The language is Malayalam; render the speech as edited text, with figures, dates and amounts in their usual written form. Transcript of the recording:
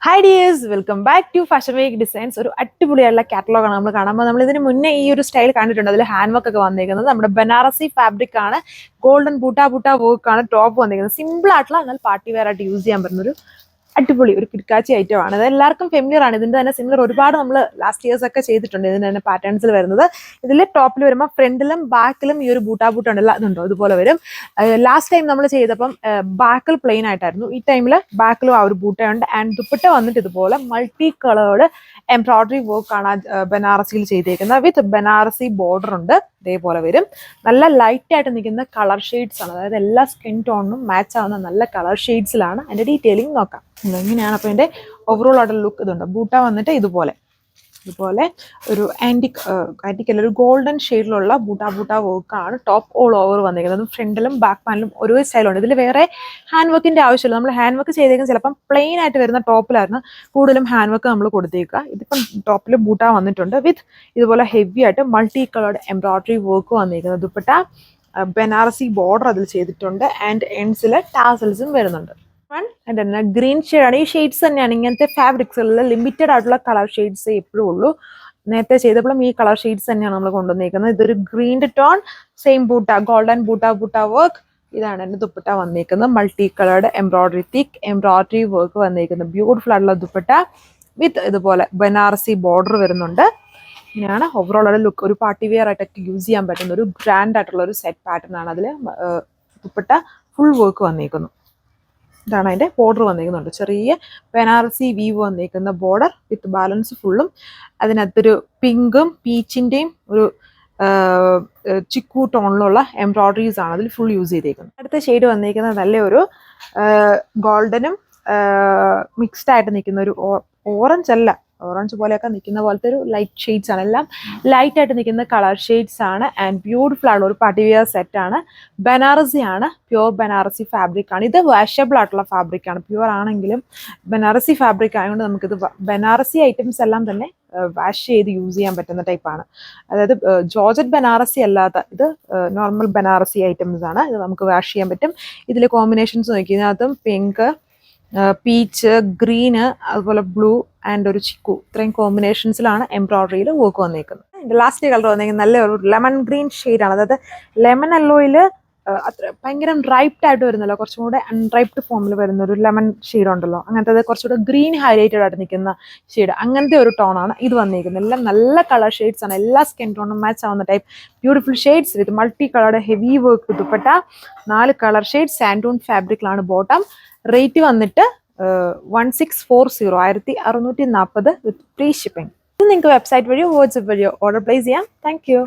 Hi dears, welcome back to Fashion Week Designs. ഒരു അടിപൊളിയായുള്ള കാറ്റലോഗാണ് നമ്മൾ കാണുമ്പോൾ നമ്മൾ ഇതിന് മുന്നേ ഈ ഒരു സ്റ്റൈൽ കണ്ടിട്ടുണ്ട്. അതിൽ ഹാൻഡ് വർക്ക് ഒക്കെ വന്നിരിക്കുന്നത് നമ്മുടെ ബനാറസി ഫാബ്രിക് ആണ്. ഗോൾഡൻ ബൂട്ട വർക്ക് ആണ് ടോപ്പ് വന്നിരിക്കുന്നത്. സിമ്പിൾ ആയിട്ടുള്ള എന്നാൽ പാർട്ടി വെയർ ആയിട്ട് യൂസ് ചെയ്യാൻ പറ്റുന്ന ഒരു അടിപൊളി ഒരു കിടക്കാച്ചി ഐറ്റം ആണ്. അത് എല്ലാവർക്കും ഫെമിലിയർ ആണ്. ഇതിന്റെ തന്നെ സിമിലർ ഒരുപാട് നമ്മൾ ലാസ്റ്റ് ഇയേഴ്സ് ഒക്കെ ചെയ്തിട്ടുണ്ട്. ഇതിന്റെ തന്നെ പാറ്റേൺസിൽ വരുന്നത് ഇതിൽ ടോപ്പിൽ വരുമ്പോൾ ഫ്രണ്ടിലും ബാക്കിലും ഈ ഒരു ബൂട്ട ഉണ്ടല്ലോ അതുണ്ടോ അതുപോലെ വരും. ലാസ്റ്റ് ടൈം നമ്മൾ ചെയ്തപ്പം ബാക്കിൽ പ്ലെയിൻ ആയിട്ടായിരുന്നു. ഈ ടൈമിൽ ബാക്കിലും ആ ഒരു ബൂട്ടയുണ്ട്. ആൻഡ് ദുപ്പട്ട വന്നിട്ട് ഇതുപോലെ മൾട്ടി കളേർഡ് എംബ്രോയിഡറി വർക്ക് ആണ് ബനാറസിയിൽ ചെയ്തേക്കുന്നത്. വിത്ത് ബനാറസി ബോർഡർ ഉണ്ട്. ഇതേപോലെ വരും. നല്ല ലൈറ്റ് ആയിട്ട് നിൽക്കുന്ന കളർ ഷെയ്ഡ്സ് ആണ്. അതായത് എല്ലാ സ്കിൻ ടോണിനും മാച്ച് ആവുന്ന നല്ല കളർ ഷെയ്ഡ്സിലാണ്. അതിന്റെ ഡീറ്റെയിലിംഗ് നോക്കാം. ഇങ്ങനെയാണ് അപ്പോൾ ഇതിന്റെ ഓവറോൾ ആയിട്ടുള്ള ലുക്ക്. ഇതുണ്ട് ബൂട്ട വന്നിട്ട് ഇതുപോലെ ഒരു ആന്റിക് അല്ല ഒരു ഗോൾഡൻ ഷെയ്ഡിലുള്ള ബൂട്ട വർക്കാണ് ടോപ്പ് ഓൾ ഓവർ വന്നിരിക്കുന്നത്. ഫ്രണ്ടിലും ബാക്ക് പാനിലും ഓരോ സ്റ്റൈലുണ്ട്. ഇതിൽ വേറെ ഹാൻഡ് വർക്കിന്റെ ആവശ്യമില്ല. നമ്മൾ ഹാൻഡ് വർക്ക് ചെയ്തേക്കുന്നത് ചിലപ്പം പ്ലെയിൻ ആയിട്ട് വരുന്ന ടോപ്പിലായിരുന്നു കൂടുതലും ഹാൻഡ് വർക്ക് നമ്മൾ കൊടുത്തേക്കുക. ഇതിപ്പം ടോപ്പിൽ ബൂട്ട വന്നിട്ടുണ്ട് വിത്ത് ഇതുപോലെ ഹെവി ആയിട്ട് മൾട്ടി കളേർഡ് എംബ്രോയിഡറി വർക്ക് വന്നിരിക്കുന്നത്. ദുപ്പട്ട ബനാറസി ബോർഡർ അതിൽ ചെയ്തിട്ടുണ്ട്. ആൻഡ് എൻഡ്സിൽ ടാസൽസും വരുന്നുണ്ട്. ഗ്രീൻ ഷെയ്ഡാണ്. ഈ ഷെയ്ഡ്സ് തന്നെയാണ് ഇങ്ങനത്തെ ഫാബ്രിക്സുകളിൽ ലിമിറ്റഡ് ആയിട്ടുള്ള കളർ ഷെയ്ഡ്സ് എപ്പോഴും ഉള്ളൂ. നേരത്തെ ചെയ്തപ്പോഴും ഈ കളർ ഷെയ്ഡ്സ് തന്നെയാണ് നമ്മൾ കൊണ്ടുവന്നിരിക്കുന്നത്. ഇതൊരു ഗ്രീൻ ടോൺ സെയിം ബൂട്ട ഗോൾഡൻ ബൂട്ട വർക്ക്. ഇതാണ് എൻ്റെ ദുപ്പട്ട വന്നിരിക്കുന്നത്. Multi coloured embroidery thick embroidery work വന്നിരിക്കുന്നത്. ബ്യൂട്ടിഫുൾ ആയിട്ടുള്ള ദുപ്പട്ട വിത്ത് ഇതുപോലെ ബനാറസി ബോർഡർ വരുന്നുണ്ട്. ഇങ്ങനെയാണ് ഓവറോൾ ഒരു ലുക്ക്. ഒരു പാർട്ടി വെയർ ആയിട്ടൊക്കെ യൂസ് ചെയ്യാൻ പറ്റുന്ന ഒരു ഗ്രാൻഡ് ആയിട്ടുള്ള ഒരു സെറ്റ് പാറ്റേൺ ആണ്. അതിൽ ദുപ്പട്ട ഫുൾ വർക്ക് വന്നിരിക്കുന്നു. ഇതാണ് അതിൻ്റെ ബോർഡർ വന്നിരിക്കുന്നുണ്ട്. ചെറിയ ബനാറസി വീവ് വന്നിരിക്കുന്ന ബോർഡർ വിത്ത് ബാലൻസ് ഫുള്ളും. അതിനകത്തൊരു പിങ്കും പീച്ചിൻ്റെയും ഒരു ചിക്കു ടോണിലുള്ള എംബ്രോയിഡറീസ് ആണ് അതിൽ ഫുൾ യൂസ് ചെയ്തേക്കുന്നത്. അടുത്ത ഷെയ്ഡ് വന്നിരിക്കുന്നത് നല്ലൊരു ഗോൾഡനും മിക്സ്ഡ് ആയിട്ട് നിൽക്കുന്ന ഒരു ഓറഞ്ച് പോലെയൊക്കെ നിൽക്കുന്ന പോലത്തെ ഒരു ലൈറ്റ് ഷെയ്ഡ്സ് ആണ്. എല്ലാം ലൈറ്റ് ആയിട്ട് നിൽക്കുന്ന കളർ ഷെയ്ഡ്സ് ആണ്. ആൻഡ് ബ്യൂട്ടിഫുൾ ആണ്. ഒരു പാർട്ടി വെയർ സെറ്റ് ആണ്. ബനാറസി ആണ്. പ്യുവർ ബനാറസി ഫാബ്രിക് ആണ്. ഇത് വാഷബിൾ ആയിട്ടുള്ള ഫാബ്രിക് ആണ്. പ്യുവർ ആണെങ്കിലും ബനാറസി ഫാബ്രിക് ആയതുകൊണ്ട് നമുക്കിത് ബനാറസി ഐറ്റംസ് എല്ലാം തന്നെ വാഷ് ചെയ്ത് യൂസ് ചെയ്യാൻ പറ്റുന്ന ടൈപ്പാണ്. അതായത് ജോർജറ്റ് ബനാറസി അല്ലാത്ത ഇത് നോർമൽ ബനാറസി ഐറ്റംസ് ആണ്. ഇത് നമുക്ക് വാഷ് ചെയ്യാൻ പറ്റും. ഇതിൽ കോമ്പിനേഷൻസ് നോക്കിയതിനകത്തും പിങ്ക്, പീച്ച്, ഗ്രീന്, അതുപോലെ ബ്ലൂ ആൻഡ് ഒരു ചിക്കു, ഇത്രയും കോമ്പിനേഷൻസിലാണ് എംബ്രോയിഡറിയിൽ വർക്ക് വന്നിരിക്കുന്നത്. ഇതിന്റെ ലാസ്റ്റ് കളർ വന്നിരിക്കുന്നത് നല്ല ഒരു ലെമൺ ഗ്രീൻ ഷെയ്ഡാണ്. അതായത് ലെമൺ യെല്ലോയിൽ അത്ര ഭയങ്കര റൈപ്ഡ് ആയിട്ട് വരുന്നല്ലോ, കുറച്ചും കൂടെ അൺറൈപ്ഡ് ഫോമിൽ വരുന്ന ഒരു ലെമൺ ഷെയ്ഡ് ഉണ്ടല്ലോ, അങ്ങനത്തെ കുറച്ചുകൂടെ ഗ്രീൻ ഹൈലൈറ്റഡ് ആയിട്ട് നിൽക്കുന്ന ഷെയ്ഡ്, അങ്ങനത്തെ ഒരു ടോണാണ് ഇത് വന്നിരിക്കുന്നത്. എല്ലാം നല്ല കളർ ഷെയ്ഡ്സ് ആണ്. എല്ലാ സ്കിൻ ടോണും മാച്ച് ആവുന്ന type beautiful shades with multi കളറുടെ heavy work dupatta. 4 colour shade സാൻഡൂൺ ഫാബ്രിക്കിലാണ് ബോട്ടം. റേറ്റ് വന്നിട്ട് 1640 1640 വിത്ത് ഫ്രീ ഷിപ്പിംഗ്. ഇത് നിങ്ങൾക്ക് വെബ്സൈറ്റ് വഴിയോ വാട്സ്ആപ്പ് വഴിയോ ഓർഡർ പ്ലേസ് ചെയ്യാം. Thank you.